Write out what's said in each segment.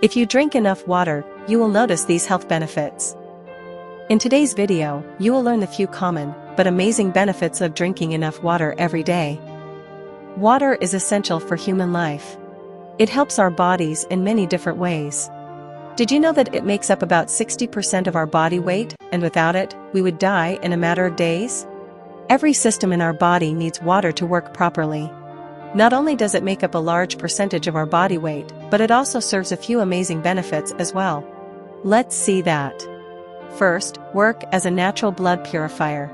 If you drink enough water, you will notice these health benefits. In today's video, you will learn the few common, but amazing benefits of drinking enough water every day. Water is essential for human life. It helps our bodies in many different ways. Did you know that it makes up about 60% of our body weight, and without it, we would die in a matter of days? Every system in our body needs water to work properly. Not only does it make up a large percentage of our body weight, but it also serves a few amazing benefits as well. Let's see that. First, work as a natural blood purifier.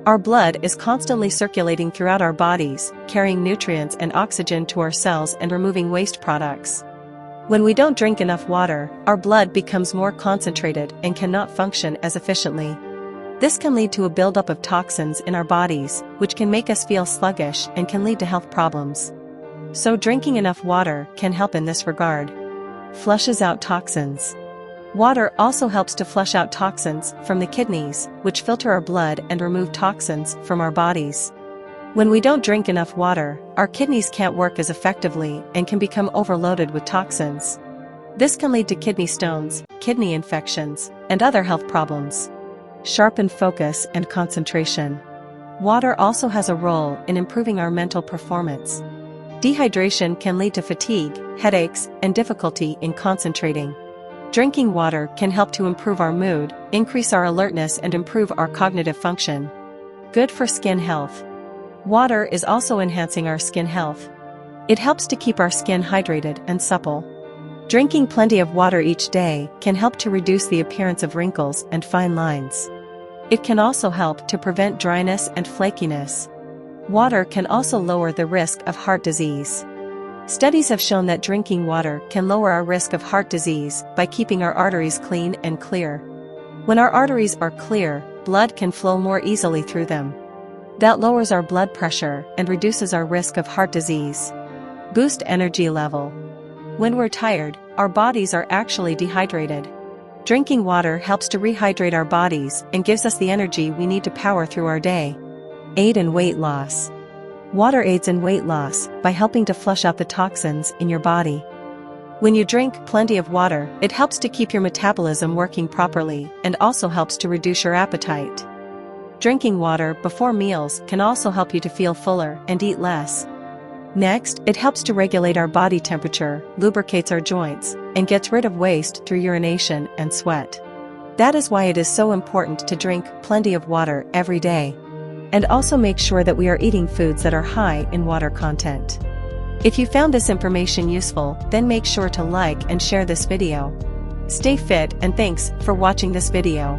Our blood is constantly circulating throughout our bodies, carrying nutrients and oxygen to our cells and removing waste products. When we don't drink enough water, our blood becomes more concentrated and cannot function as efficiently. This can lead to a buildup of toxins in our bodies, which can make us feel sluggish and can lead to health problems. So drinking enough water can help in this regard. Flushes out toxins. Water also helps to flush out toxins from the kidneys, which filter our blood and remove toxins from our bodies. When we don't drink enough water, our kidneys can't work as effectively and can become overloaded with toxins. This can lead to kidney stones, kidney infections, and other health problems. Sharpen focus and concentration. Water also has a role in improving our mental performance. Dehydration can lead to fatigue, headaches, and difficulty in concentrating. Drinking water can help to improve our mood, increase our alertness, and improve our cognitive function. Good for skin health. Water is also enhancing our skin health. It helps to keep our skin hydrated and supple. Drinking plenty of water each day can help to reduce the appearance of wrinkles and fine lines. It can also help to prevent dryness and flakiness. Water can also lower the risk of heart disease. Studies have shown that drinking water can lower our risk of heart disease by keeping our arteries clean and clear. When our arteries are clear, blood can flow more easily through them. That lowers our blood pressure and reduces our risk of heart disease. Boost energy level. When we're tired, our bodies are actually dehydrated. Drinking water helps to rehydrate our bodies and gives us the energy we need to power through our day. Aid in weight loss. Water aids in weight loss by helping to flush out the toxins in your body. When you drink plenty of water, it helps to keep your metabolism working properly and also helps to reduce your appetite. Drinking water before meals can also help you to feel fuller and eat less. Next, it helps to regulate our body temperature, lubricates our joints, and gets rid of waste through urination and sweat. That is why it is so important to drink plenty of water every day. And also make sure that we are eating foods that are high in water content. If you found this information useful, then make sure to like and share this video. Stay fit and thanks for watching this video.